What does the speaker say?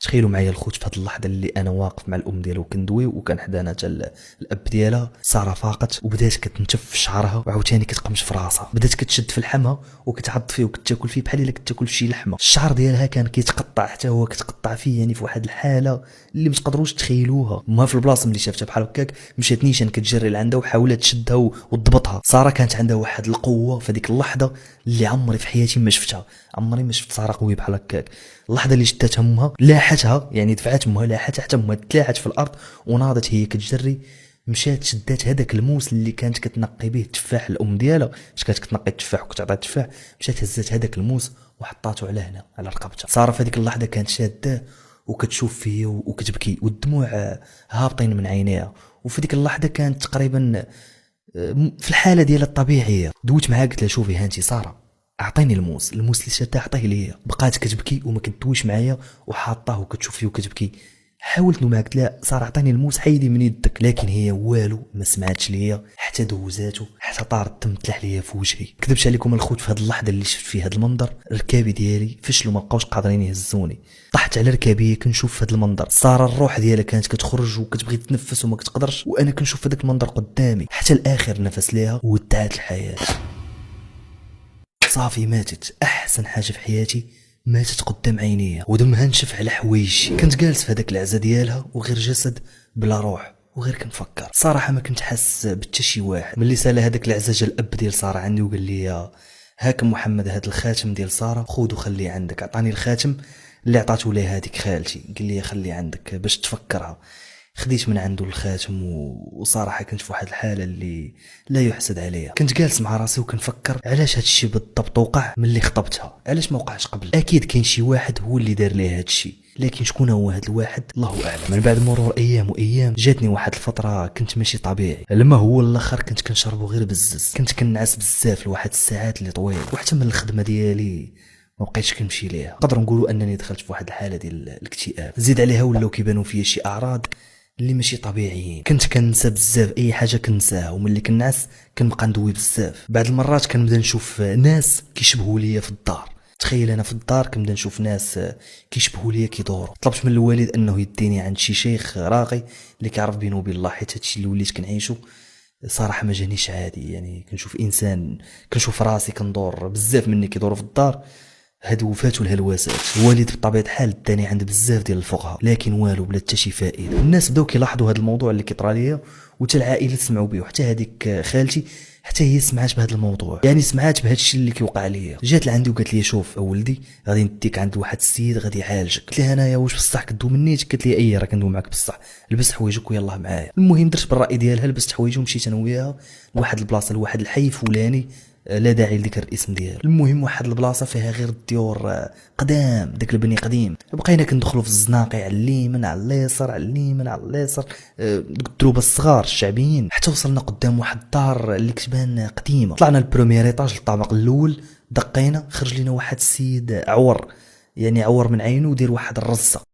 تخيلوا معايا الخوت في هذه اللحظه اللي انا واقف مع الام ديالو كندوي وكان حدانا حتى الاب ديالها. ساره فاقت وبدات كتنتف في شعرها وعاوتاني كتقمش في راسها، بدات كتشد في اللحمه وكتعض فيه وكتاكل فيه بحال الا كتاكل في شي لحمه. الشعر ديالها كان كيتقطع حتى هو كتقطع فيه، يعني في واحد الحاله اللي ما تقدروش تخيلوها. ما في البلاصه ملي شافتها بحال هكاك مشات نيشان كتجري لعندها وحاولت تشدها وتضبطها. ساره كانت عندها واحد القوه في هذيك اللحظه اللي عمري في حياتي ما شفتها، عمري ما شفت ساره قويه بحال هكاك. اللحظه اللي شدات امها لاحتها، يعني دفعات امها لاحتها حتى امها تلاحت في الارض وناضت هي كتجري، مشات شدات هذاك الموس اللي كانت كتنقي به التفاح الام ديالها، باش كانت كتنقي التفاح وكتعطيها التفاح، مشات هزات هذاك الموس وحطاته على هنا على رقبتها. ساره في هذيك اللحظه كانت شاده وكتشوف فيه وكتبكي والدموع هابطين من عينيها. وفي ديك اللحظه كانت تقريبا في الحاله ديالها الطبيعيه. دويت معاها قلت لها شوفي ها انت ساره، اعطيني الموس اللي شاتها عطيه ليا. بقات كتبكي وما كدويش معايا وحاطاه وكتشوف فيه وكتبكي. حاولت نوما قلت لها ساره عطيني الموس حيدي من يدك، لكن هي والو ما سمعتش ليا حتى دوزاتو حتى طار الدم تلاح ليا في وجهي. كذبش عليكم الخوت، في هذه اللحظه اللي شفت فيها هذا المنظر ركابي ديالي فشلوا ما بقاوش قادرين يهزوني. طحت على ركابي كنشوف في هذا المنظر. ساره الروح ديالها كانت كتخرج وكتبغي تنفس وما كتقدرش، وانا كنشوف هذاك المنظر قدامي حتى الاخر نفس ليها وودعت الحياه. صافي ماتت، احسن حاجه في حياتي ماتت قدام عينيا ودمها نشف على حوايجي. كنت جالس في هذاك العزا ديالها وغير جسد بلا روح وغير كنفكر. صراحه ما كنت حاس بتا شي واحد. ملي سال هذاك العزا جا الاب ديال ساره عندي وقال لي هاك محمد هذا الخاتم ديال ساره خذ وخليه عندك. عطاني الخاتم اللي عطاتو ليه هذيك خالتي، قال لي خليه عندك باش تفكرها. خديت من عنده الخاتم وصراحه كنت في واحد الحاله اللي لا يحسد عليها. كنت جالس مع راسي وكنفكر علاش هاد الشيء بالضبط وقع ملي خطبتها، علاش ما وقعش قبل. اكيد كاين شي واحد هو اللي دار ليه هاد الشيء، لكن شكون هو هاد الواحد الله اعلم. من بعد مرور ايام وايام جاتني واحد الفتره كنت ماشي طبيعي. لما هو الاخر كنت كنشربو غير بزز، كنت كنعس بزاف لواحد الساعات اللي طويل، وحتى من الخدمه ديالي ما بقيتش كنمشي ليها. نقدر نقولوا انني دخلت في واحد الحاله ديال الاكتئاب. زيد عليها ولاو كيبانوا فيا شي اعراض اللي ماشي طبيعيين. كنت كنسى بزاف، اي حاجه كنساها، وملي كنعس كنبقى ندوي بزاف. بعض المرات كنبدا نشوف ناس كيشبهوا ليا في الدار. تخيل انا في الدار كنبدا نشوف ناس كيشبهوا ليا كيدوروا. طلبت من الوالد انه يديني عند شي شيخ راقي اللي كيعرف بينه وبين الله، حيت هادشي اللي وليت كنعيشو صراحه ما جانيش عادي. يعني كنشوف انسان، كنشوف راسي كندور بزاف مني كيدوروا في الدار. هاد وفات والهلوسات. الوالد بطبيعه الحال داني عند بزاف ديال الفقهاء، لكن والو بلا حتى شي فائده. الناس بداو كيلاحظوا هاد الموضوع اللي كيطرا ليا، وحتى العائله سمعوا به، وحتى هذيك خالتي حتى هي سمعات بهذا الموضوع، يعني سمعات بهذا الشيء اللي كيوقع ليا. جات لعندي وقالت لي شوف ولدي غادي نديك عند واحد السيد غادي يعالجك. قلت لها انايا واش بصح كدوي منيت؟ قالت لي اي راه كندوي معاك بصح، لبس حوايجك ويلاه معايا. المهم درت بالراي ديالها، لبست حوايجي ومشيت انا وياها لواحد البلاصه لواحد الحي فلاني لا داعي لذكر الاسم ديالو. المهم واحد البلاصه فيها غير الديور قدام، داك البني قديم. بقينا كندخلوا في الزناقي على اليمين على اليسار على اليمين على اليسار، الدروبه الصغار الشعبيين، حتى وصلنا قدام واحد الدار اللي كتبان قديمه. طلعنا البروميير ايطاج للطابق الاول، دقينا خرج لنا واحد السيد عور، يعني عور من عينه ودير واحد الرزه.